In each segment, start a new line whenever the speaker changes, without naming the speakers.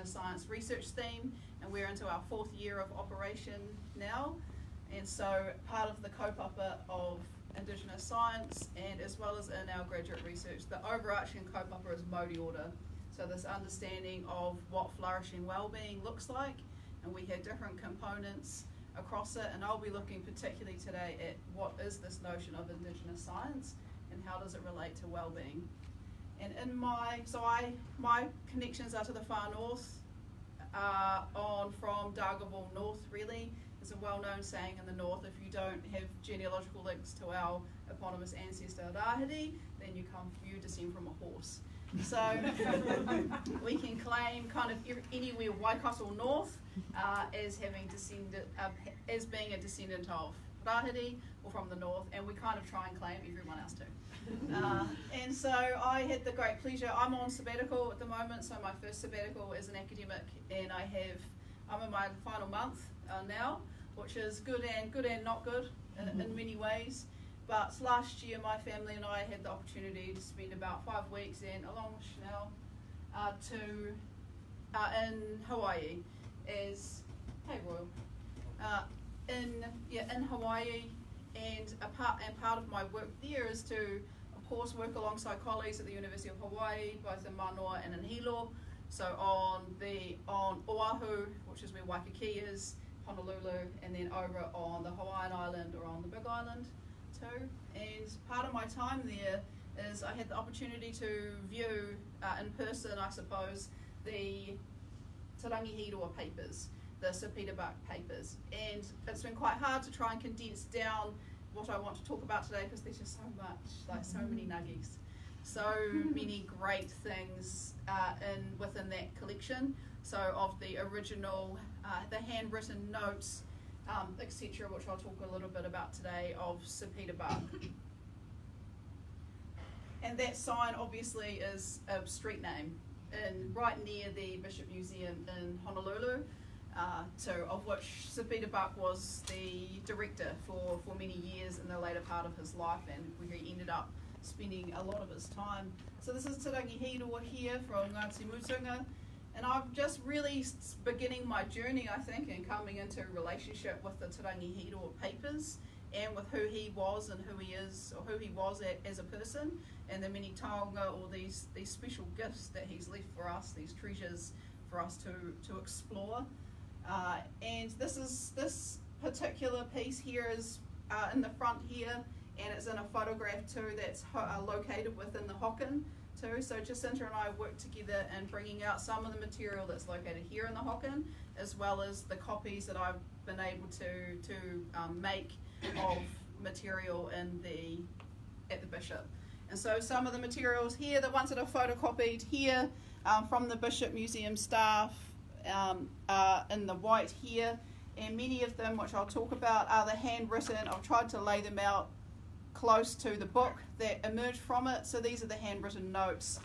Indigenous science research theme, and we're into our 4th year of operation now. And so part of the kaupapa of Indigenous science, and as well as in our graduate research, the overarching kaupapa is Māori order. So this understanding of what flourishing wellbeing looks like, and we have different components across it, and I'll be looking particularly today at what is this notion of Indigenous science and how does it relate to wellbeing. And in my connections are to the far north, on from Dargaville north really. There's a well-known saying in the north, if you don't have genealogical links to our eponymous ancestor Rahiri, then you descend from a horse. So we can claim kind of anywhere Waikato north as having descended, as being a descendant of Rahiri or from the north, and we kind of try and claim everyone else too. And so I had the great pleasure, I'm on sabbatical at the moment, so my first sabbatical as an academic, and I'm in my final month now, which is good and not good in many ways. But last year my family and I had the opportunity to spend about 5 weeks along with Chanel in Hawaii as in Hawaii, and part of my work there is to of course work alongside colleagues at the University of Hawaii, both in Manoa and in Hilo. So on Oahu, which is where Waikiki is, Honolulu, and then over on the Hawaiian island or on the Big Island too. And part of my time there is I had the opportunity to view in person, I suppose, the Te Rangi Hiroa papers, the Sapita Bark papers. And it's been quite hard to try and condense down what I want to talk about today because there's just so much, like so many nuggets. So many great things within that collection. So of the original, the handwritten notes, etc., which I'll talk a little bit about today, of Sapita Bark. And that sign obviously is a street name, right near the Bishop Museum in Honolulu, of which Sapita Bark was the director for many years in the later part of his life, and where he ended up spending a lot of his time. So this is Te Rangi Hiroa here from Ngāti Mutunga, and I'm just really beginning my journey, I think, and coming into relationship with the Te Rangi Hiroa papers and with who he was and who he is, or who he was as a person, and the many taonga, or these special gifts that he's left for us, these treasures for us to explore. And this particular piece here is in the front here, and it's in a photograph too that's located within the hocken too. So Jacinta and I worked together in bringing out some of the material that's located here in the hocken, as well as the copies that I've been able to make of material at the Bishop. And so some of the materials here, the ones that are photocopied here from the Bishop Museum staff, are in the white here, and many of them, which I'll talk about, are the handwritten. I've tried to lay them out close to the book that emerged from it. So these are the handwritten notes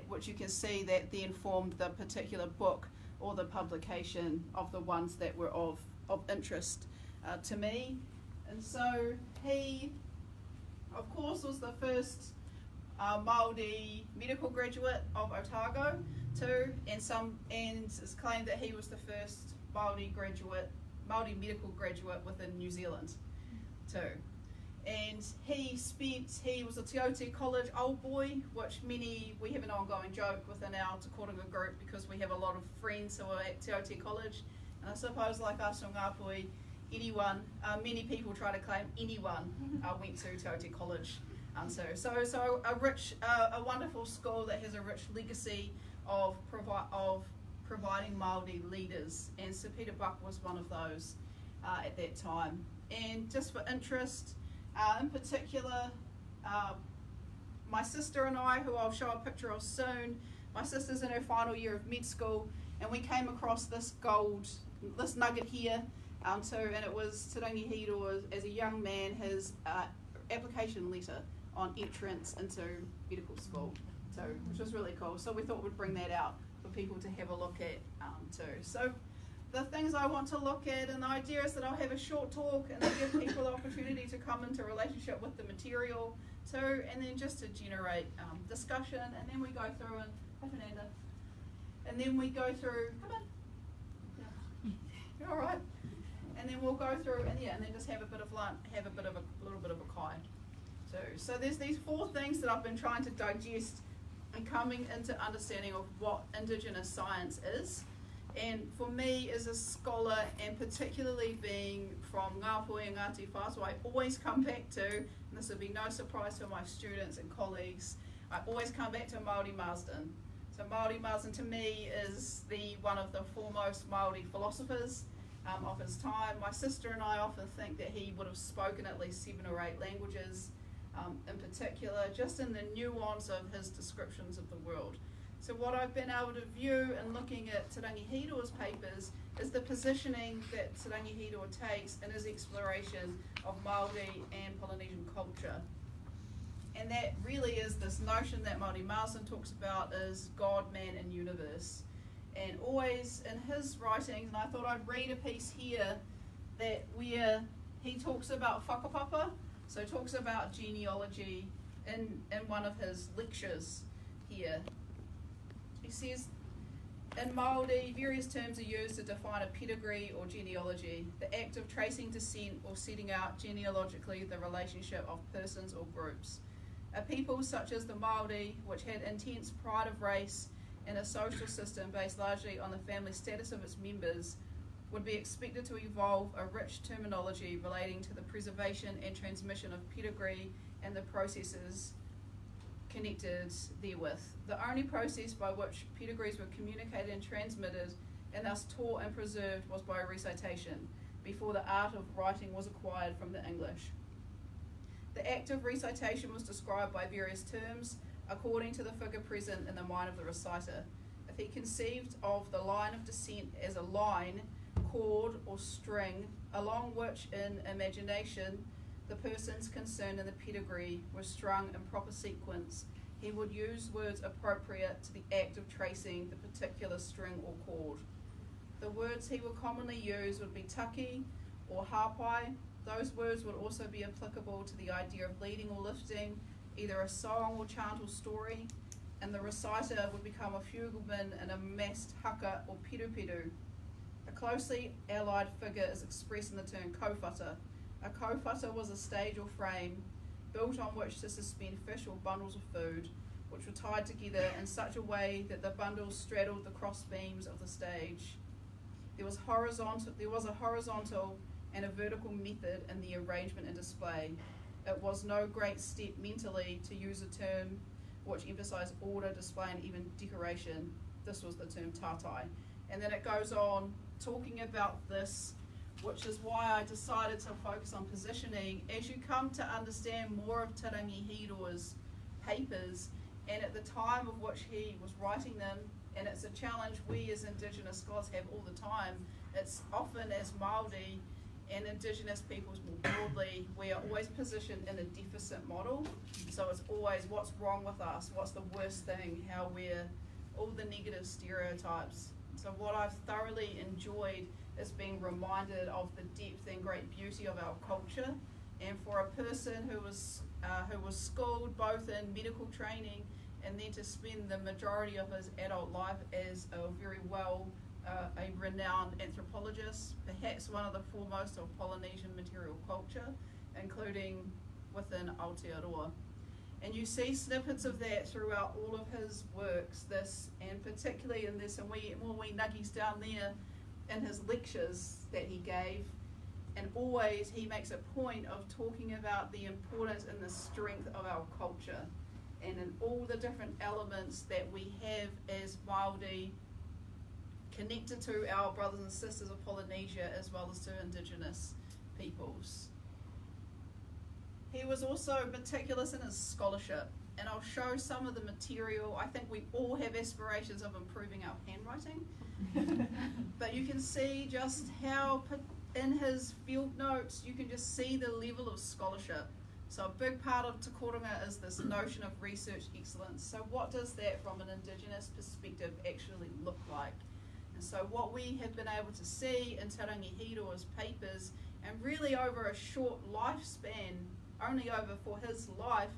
which you can see that then formed the particular book or the publication of the ones that were of interest to me. And so he, of course, was the first Māori medical graduate of Otago too, and it's claimed that he was the first Māori medical graduate within New Zealand too. And he was a Te Aute College old boy, which we have an ongoing joke within our Te Koronga group because we have a lot of friends who are at Te Aute College. And I suppose like us on Ngāpui, many people try to claim anyone went to Te Aute College. So a wonderful school that has a rich legacy of providing Māori leaders, and Sapita Bark was one of those at that time. And just for interest, in particular, my sister and I, who I'll show a picture of soon, my sister's in her final year of med school, and we came across this nugget here too, and it was Te Rangi Hiroa, as a young man, his application letter on entrance into medical school too, which was really cool. So we thought we'd bring that out for people to have a look at too. So the things I want to look at, and the idea is that I'll have a short talk and I'll give people the opportunity to come into relationship with the material too, and then just to generate discussion, and then we go through and, hi Fernanda, And then we go through, come on, yeah. You're all right. And then we'll go through, and then just have a bit of lunch, have a little bit of a kai too. So there's these 4 things that I've been trying to digest and coming into understanding of what Indigenous science is. And for me as a scholar, and particularly being from Ngāpuhi and Ngāti Whātua, I always come back to, and this would be no surprise to my students and colleagues, I always come back to Māori Marsden. So Māori Marsden to me is one of the foremost Māori philosophers of his time. My sister and I often think that he would have spoken at least 7 or 8 languages, in particular, just in the nuance of his descriptions of the world. So what I've been able to view in looking at Te Rangi Hiroa's papers is the positioning that Te Rangi Hiroa takes in his exploration of Māori and Polynesian culture. And that really is this notion that Māori Marsden talks about is God, man, and universe. And always in his writings, and I thought I'd read a piece here that where he talks about whakapapa, so talks about genealogy in one of his lectures here. He says, in Māori, various terms are used to define a pedigree or genealogy, the act of tracing descent or setting out genealogically the relationship of persons or groups. A people such as the Māori, which had intense pride of race and a social system based largely on the family status of its members, would be expected to evolve a rich terminology relating to the preservation and transmission of pedigree and the processes connected therewith. The only process by which pedigrees were communicated and transmitted and thus taught and preserved was by recitation, before the art of writing was acquired from the English. The act of recitation was described by various terms according to the figure present in the mind of the reciter. If he conceived of the line of descent as a line, cord, or string, along which in imagination the persons concerned in the pedigree were strung in proper sequence, he would use words appropriate to the act of tracing the particular string or cord. The words he would commonly use would be taki or hapai. Those words would also be applicable to the idea of leading or lifting, either a song or chant or story, and the reciter would become a fugleman in a massed haka or piru-piru. A closely allied figure is expressed in the term kowhata. A kowhata was a stage or frame built on which to suspend fish or bundles of food, which were tied together in such a way that the bundles straddled the cross beams of the stage. There was a horizontal and a vertical method in the arrangement and display. It was no great step mentally to use a term which emphasised order, display, and even decoration. This was the term tatai. And then it goes on talking about this, which is why I decided to focus on positioning. As you come to understand more of Te Rangi Hiroa's papers, and at the time of which he was writing them, and it's a challenge we as Indigenous scholars have all the time, it's often as Māori and Indigenous peoples more broadly, we are always positioned in a deficit model. So it's always what's wrong with us, what's the worst thing, how we're, all the negative stereotypes. So what I've thoroughly enjoyed is being reminded of the depth and great beauty of our culture. And for a person who was schooled both in medical training and then to spend the majority of his adult life as a very a renowned anthropologist, perhaps one of the foremost of Polynesian material culture, including within Aotearoa. And you see snippets of that throughout all of his works, this, and particularly in this, and more wee nuggies down there in his lectures that he gave. And always he makes a point of talking about the importance and the strength of our culture and in all the different elements that we have as Māori connected to our brothers and sisters of Polynesia as well as to Indigenous peoples. He was also meticulous in his scholarship, and I'll show some of the material. I think we all have aspirations of improving our handwriting, but you can see just how in his field notes you can just see the level of scholarship. So a big part of Te Koronga is this notion of research excellence. So what does that from an Indigenous perspective actually look like? And so what we have been able to see in Te Rangi Hiroa's papers, and really over a short lifespan, only over for his life,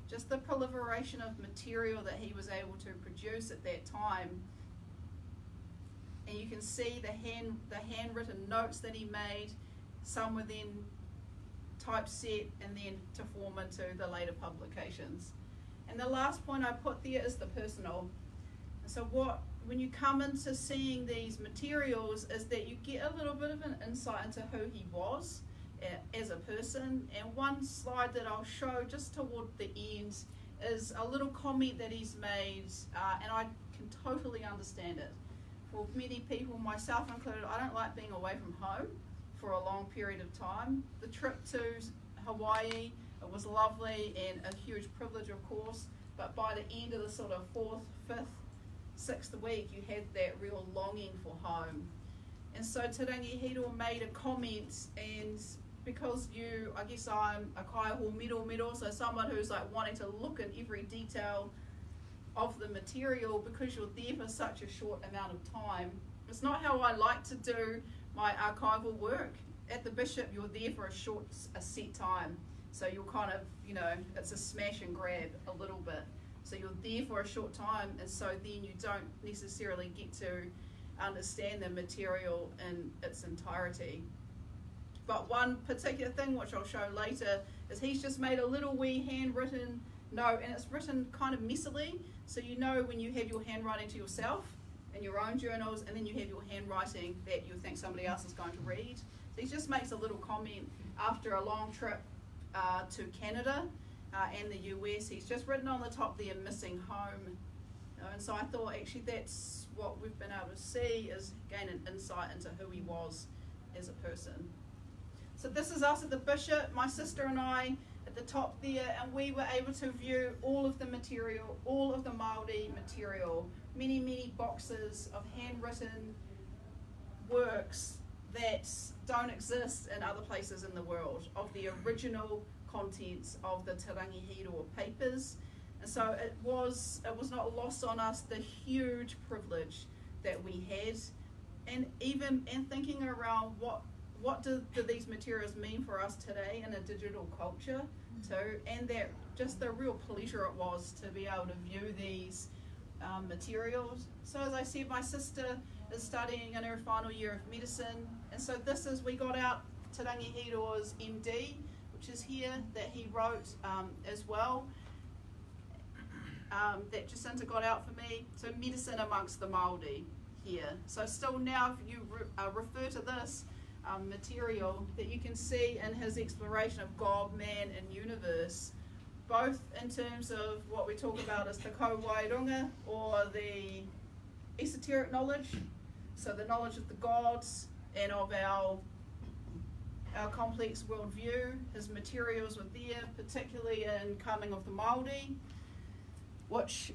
just the proliferation of material that he was able to produce at that time and you can see the handwritten notes that he made. Some were then typeset and then to form into the later publications. And the last point I put there is the personal. And so when you come into seeing these materials is that you get a little bit of an insight into who he was as a person. And one slide that I'll show just toward the end is a little comment that he's made, and I can totally understand it. For many people, myself included, I don't like being away from home for a long period of time. The trip to Hawaii, it was lovely and a huge privilege, of course, but by the end of the sort of 4th, 5th, 6th week, you had that real longing for home. And so Te Rangi Hiroa made a comment, and because I guess I'm a kaiho middle, so someone who's like wanting to look at every detail of the material, because you're there for such a short amount of time. It's not how I like to do my archival work. At the Bishop, you're there for a set time. So you'll kind of, it's a smash and grab a little bit. So you're there for a short time, and so then you don't necessarily get to understand the material in its entirety. But one particular thing, which I'll show later, is he's just made a little wee handwritten note, and it's written kind of messily, so when you have your handwriting to yourself in your own journals, and then you have your handwriting that you think somebody else is going to read. So he just makes a little comment after a long trip to Canada and the US. He's just written on the top there, missing home. And so I thought actually that's what we've been able to see, is gain an insight into who he was as a person. So this is us at the Bishop, my sister and I at the top there, and we were able to view all of the material, all of the Māori material, many, many boxes of handwritten works that don't exist in other places in the world, of the original contents of the Te Rangi Hiroa papers. And so it was not lost on us the huge privilege that we had, and thinking around what do these materials mean for us today in a digital culture too, and that just the real pleasure it was to be able to view these materials. So as I said, my sister is studying in her final year of medicine, and so we got out Te Rangi Hiroa's MD, which is here, that he wrote as well, that Jacinta got out for me. So medicine amongst the Māori here. So still now, if you refer to this material, that you can see in his exploration of God, man, and universe, both in terms of what we talk about as Te Koronga, or the esoteric knowledge, so the knowledge of the gods and of our complex worldview. His materials were there, particularly in Coming of the Māori, which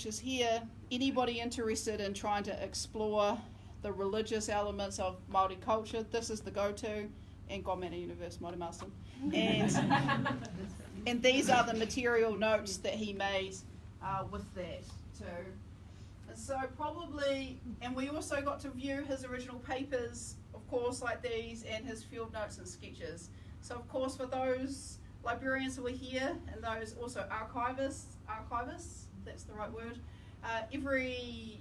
is here. Anybody interested in trying to explore the religious elements of Māori culture, this is the go-to, and God, Man and Universe, Māori Master. And these are the material notes that he made with that too. And so and we also got to view his original papers, of course, like these, and his field notes and sketches. So of course, for those librarians who are here, and those also archivists, that's the right word, every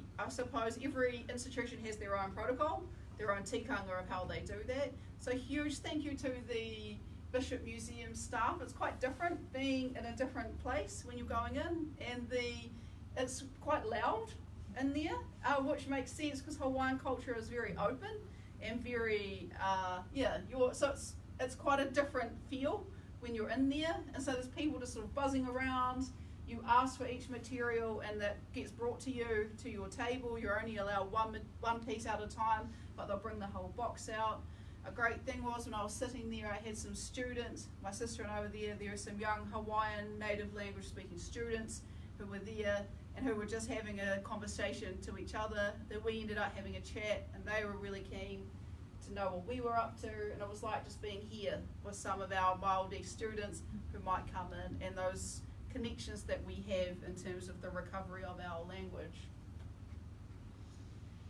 institution has their own protocol, their own tikanga of how they do that. So huge thank you to the Bishop Museum staff. It's quite different being in a different place when you're going in, and it's quite loud in there, which makes sense because Hawaiian culture is very open and very, so it's quite a different feel when you're in there, and so there's people just sort of buzzing around. You ask for each material, and that gets brought to you to your table. You're only allowed one piece at a time, but they'll bring the whole box out. A great thing was when I was sitting there, I had some students, my sister and I were there were some young Hawaiian native language speaking students who were there and who were just having a conversation to each other. Then we ended up having a chat, and they were really keen to know what we were up to, and it was like just being here with some of our Māori students who might come in, and those connections that we have in terms of the recovery of our language.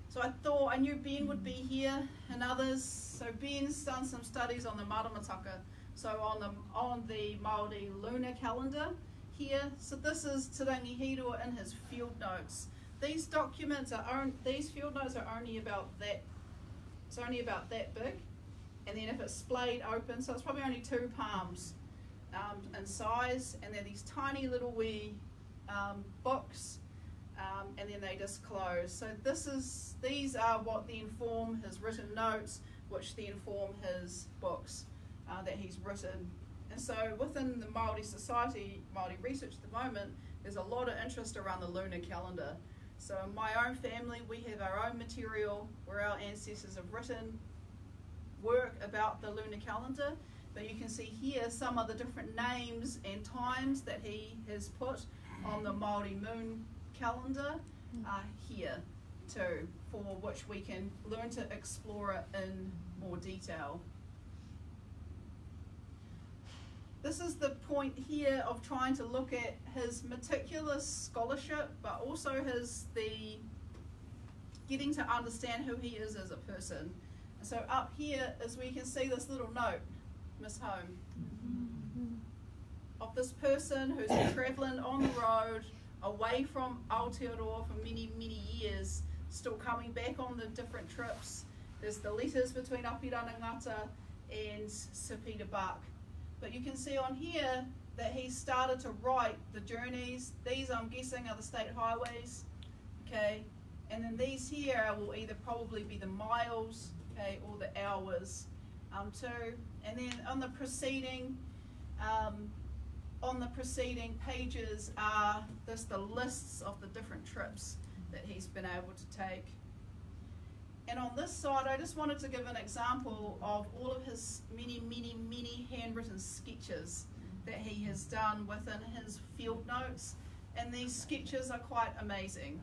So I knew Ben would be here and others. So Ben's done some studies on the maramataka, so on the Māori lunar calendar here. So this is Te Rangi Hiroa in his field notes. these documents these field notes are only about that. It's only about that big, and then if it's splayed open, so it's probably only 2 palms in size, and they're these tiny little wee books, and then they just close. So these are what then form his written notes, which then form his books that he's written. And so within the Māori society, Māori research at the moment, there's a lot of interest around the lunar calendar. So in my own family, we have our own material where our ancestors have written work about the lunar calendar. But you can see here some of the different names and times that he has put on the Māori moon calendar here too, for which we can learn to explore it in more detail. This is the point here of trying to look at his meticulous scholarship, but also getting to understand who he is as a person. And so up here is where you can see this little note, Miss Home, of this person who's been travelling on the road away from Aotearoa for many, many years, still coming back on the different trips. There's the letters between Apiranangata and Sepida Buck. But you can see on here that he started to write the journeys. These, I'm guessing, are the state highways, okay? And then these here will either probably be the miles, okay, or the hours, too. And then on the preceding pages are just the lists of the different trips that he's been able to take. And on this side, I just wanted to give an example of all of his many, many, many handwritten sketches that he has done within his field notes. And these sketches are quite amazing,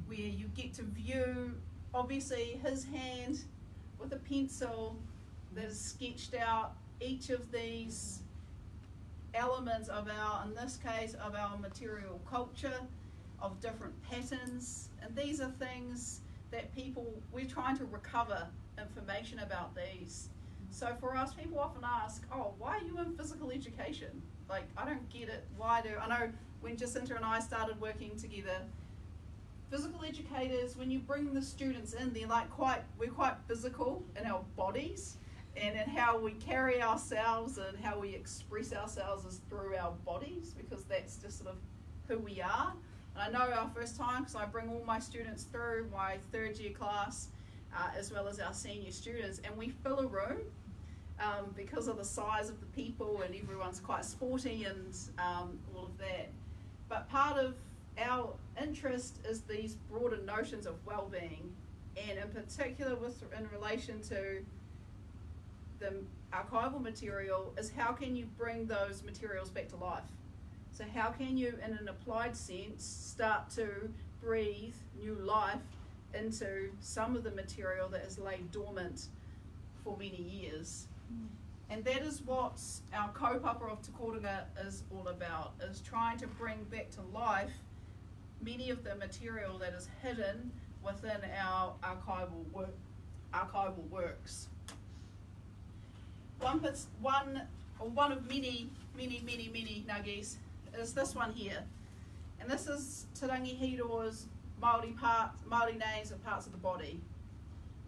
where you get to view, obviously, his hand with a pencil that has sketched out each of these elements of in this case, of our material culture, of different patterns. And these are things that we're trying to recover information about these. So for us, people often ask, oh, why are you in physical education? Like, I don't get it. I know when Jacinta and I started working together, physical educators, when you bring the students in, we're quite physical in our bodies and in how we carry ourselves and how we express ourselves is through our bodies, because that's just sort of who we are. And I know our first time, because I bring all my students through my 3rd year class, as well as our senior students, and we fill a room because of the size of the people, and everyone's quite sporty and all of that. But part of our interest is these broader notions of well-being, and in particular in relation to the archival material, is how can you bring those materials back to life? So how can you, in an applied sense, start to breathe new life into some of the material that has laid dormant for many years? And that is what our kaupapa of Te Koronga is all about, is trying to bring back to life many of the material that is hidden within our archival works. One of many nuggies is this one here, and this is Te Rangi Hiroa's Māori names of parts of the body.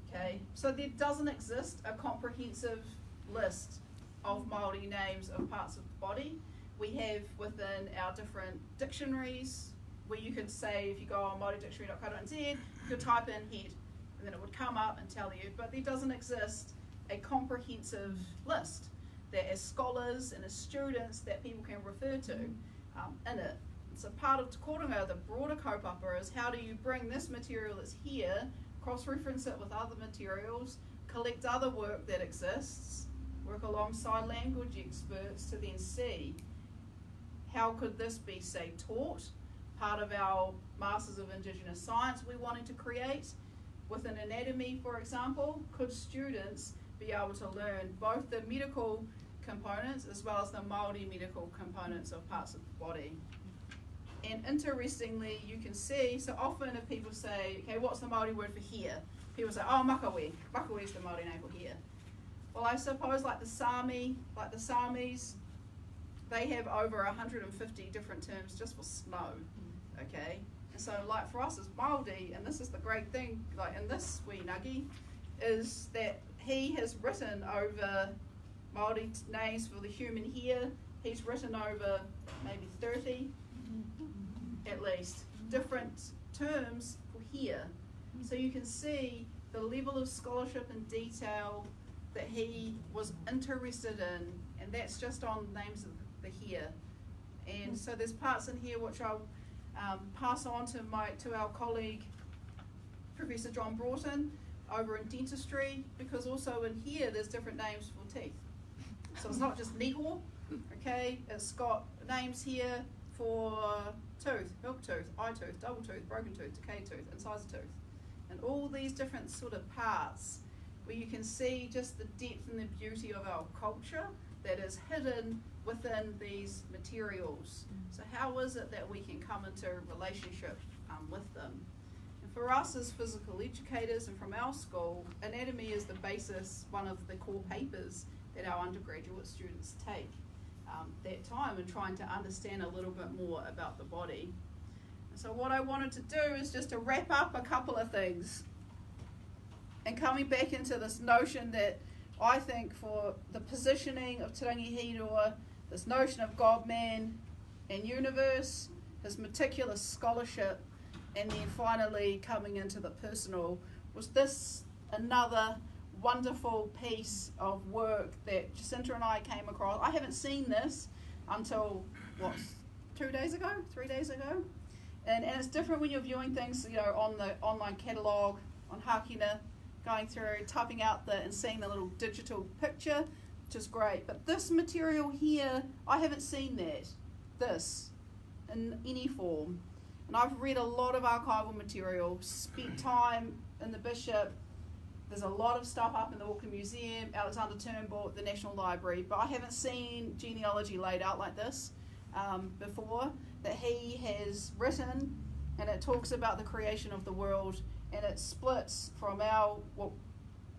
Okay, so there doesn't exist a comprehensive list of Māori names of parts of the body. We have within our different dictionaries, where you could say, if you go on maoridictionary.co.nz, you could type in head, and then it would come up and tell you, but there doesn't exist a comprehensive list that as scholars and as students that people can refer to in it. So part of Te Koronga, the broader kaupapa, is how do you bring this material that's here, cross-reference it with other materials, collect other work that exists, work alongside language experts to then see how could this be, say, taught. Part of our Masters of Indigenous Science we wanted to create within anatomy, for example, could students be able to learn both the medical components as well as the Māori medical components of parts of the body. And interestingly, you can see, so often if people say, okay, what's the Māori word for here? People say, oh, makawe. Makawe is the Māori name for here. Well, I suppose like the Samis, they have over 150 different terms just for snow, okay? And so like for us as Māori, and this is the great thing, like in this wee nuggie, is that he has written over Māori names for the human here. He's written over maybe 30, at least, different terms for here. So you can see the level of scholarship and detail that he was interested in, and that's just on names of the here. And so there's parts in here which I'll pass on to our colleague, Professor John Broughton, over in dentistry, because also in here there's different names for teeth. So it's not just niho, okay, it's got names here for tooth, milk tooth, eye tooth, double tooth, broken tooth, decayed tooth, incisor tooth, and all these different sort of parts where you can see just the depth and the beauty of our culture that is hidden within these materials. So how is it that we can come into a relationship with them? And for us as physical educators and from our school, anatomy is the basis, one of the core papers that our undergraduate students take that time in trying to understand a little bit more about the body. And so what I wanted to do is just to wrap up a couple of things and coming back into this notion that I think for the positioning of Te Rangi Hiroa, this notion of God, man and universe, his meticulous scholarship, and then finally coming into the personal, was this another wonderful piece of work that Jacinta and I came across. I haven't seen this until, 3 days ago? And it's different when you're viewing things, on the online catalogue, on Hakina, going through, typing out and seeing the little digital picture, which is great. But this material here, I haven't seen this in any form. And I've read a lot of archival material, spent time in the Bishop. There's a lot of stuff up in the Auckland Museum, Alexander Turnbull at the National Library, but I haven't seen genealogy laid out like this before, that he has written, and it talks about the creation of the world, and it splits from what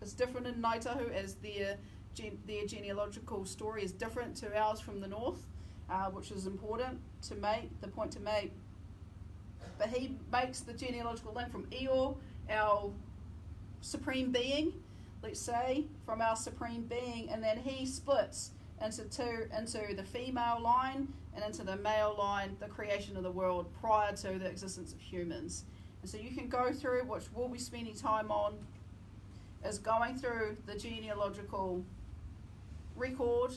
is different in Ngaitahu, as their genealogical story is different to ours from the north, which is important to make, the point to make. But he makes the genealogical link from Eeyore, our supreme being, let's say, from our supreme being, and then he splits into the female line and into the male line, the creation of the world prior to the existence of humans. And so you can go through, which we'll be spending time on, is going through the genealogical record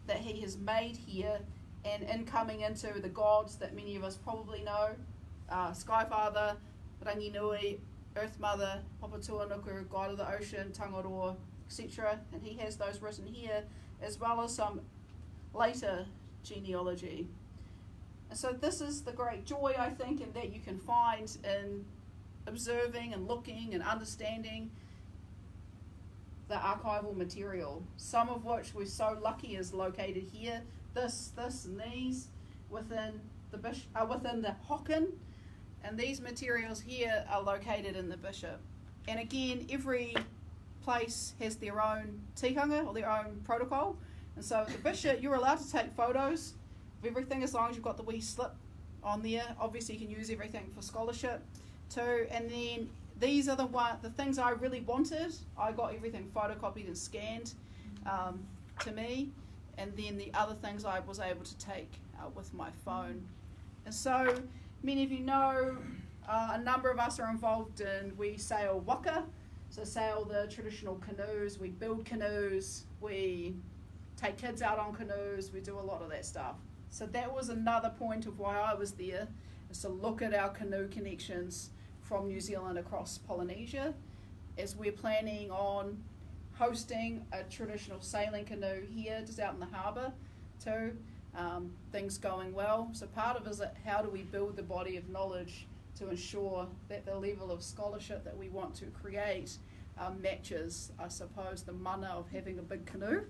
that he has made here, and in coming into the gods that many of us probably know, Skyfather, Rangi Nui, Earth Mother, Papatuanuku, God of the Ocean, Tangaroa, etc. And he has those written here, as well as some later genealogy. And so this is the great joy, I think, and that you can find in observing and looking and understanding the archival material, some of which we're so lucky is located here, this and these, within the Hocken. And these materials here are located in the Bishop. And again, every place has their own tikanga or their own protocol. And so at the Bishop, you're allowed to take photos of everything as long as you've got the wee slip on there. Obviously, you can use everything for scholarship too. And then these are the things I really wanted. I got everything photocopied and scanned to me. And then the other things I was able to take with my phone. And so many of you know, a number of us are involved we sail waka, so sail the traditional canoes, we build canoes, we take kids out on canoes, we do a lot of that stuff. So that was another point of why I was there, is to look at our canoe connections from New Zealand across Polynesia, as we're planning on hosting a traditional sailing canoe here, just out in the harbour too. Things going well. So part of it is how do we build the body of knowledge to ensure that the level of scholarship that we want to create matches, I suppose, the mana of having a big canoe.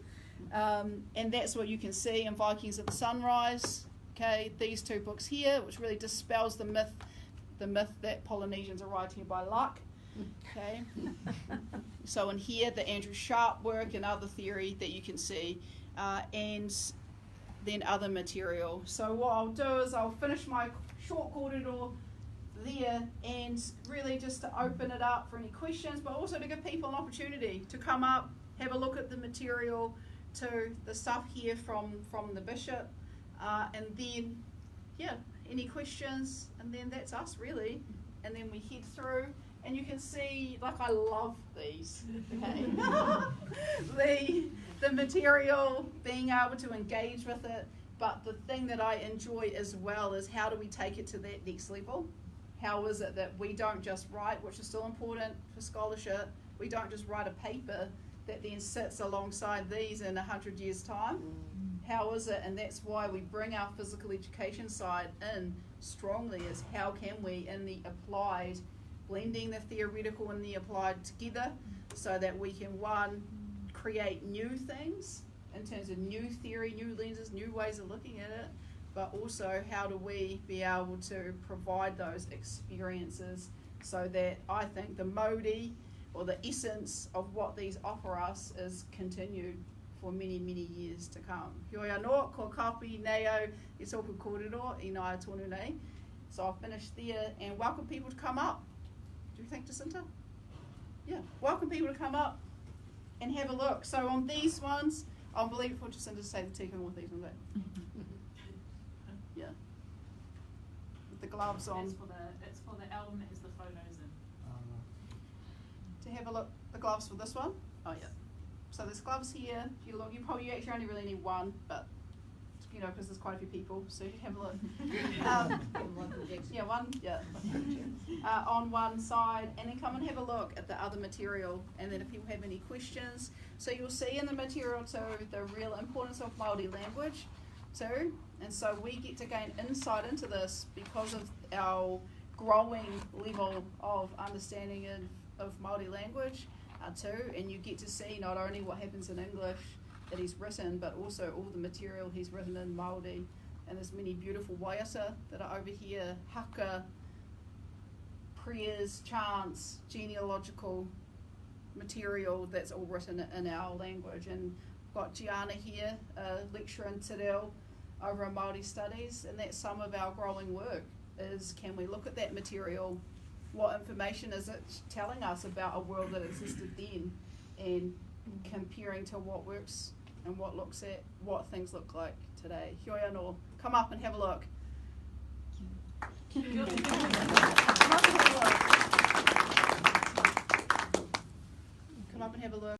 And that's what you can see in Vikings of the Sunrise. Okay, these two books here, which really dispels the myth that Polynesians arrived here by luck. Okay. So in here, the Andrew Sharp work and other theory that you can see, and then other material. So what I'll do is I'll finish my short kōrero there, and really just to open it up for any questions, but also to give people an opportunity to come up, have a look at the material, to the stuff here from the bishop, and then, yeah, any questions, and then that's us really, and then we head through, and you can see, like, I love these, okay? the material, being able to engage with it, but the thing that I enjoy as well is how do we take it to that next level? How is it that we don't just write, which is still important for scholarship, we don't just write a paper that then sits alongside these in 100 years' time. How is it? And that's why we bring our physical education side in strongly, is how can we, in the applied, blending the theoretical and the applied together, so that we can, one, create new things in terms of new theory, new lenses, new ways of looking at it, but also how do we be able to provide those experiences so that I think the Māori, or the essence of what these offer us, is continued for many, many years to come. Heoi anō, ko kapi neo, e tō Pūkōrero, i nā tonu nei. So I'll finish there and welcome people to come up. Do you think, Jacinta? Yeah, welcome people to come up and have a look. So on these ones, I'll believe it for Jacinta to say the Te Koronga with these ones. Yeah. With the gloves on.
It's for the album that has the photos in.
To have a look, the gloves for this one. Oh yeah. So there's gloves here. If you look, you actually only really need one, but you know, because there's quite a few people, so you can have a look. Yeah, one. Yeah. On one side, and then come and have a look at the other material, and then if people have any questions, so you'll see in the material too the real importance of Māori language too, and so we get to gain insight into this because of our growing level of understanding of Māori language too, and you get to see not only what happens in English that he's written, but also all the material he's written in Māori, and there's many beautiful waiata that are over here, haka, prayers, chants, genealogical material that's all written in our language. And we've got Gianna here, a lecturer in Te Reo over in Māori Studies, and that's some of our growing work, is can we look at that material, what information is it telling us about a world that existed then, and comparing to what works and what looks at what things look like today. Heoi anō, come up and have a look. Come up and have a look. Come up and have a look.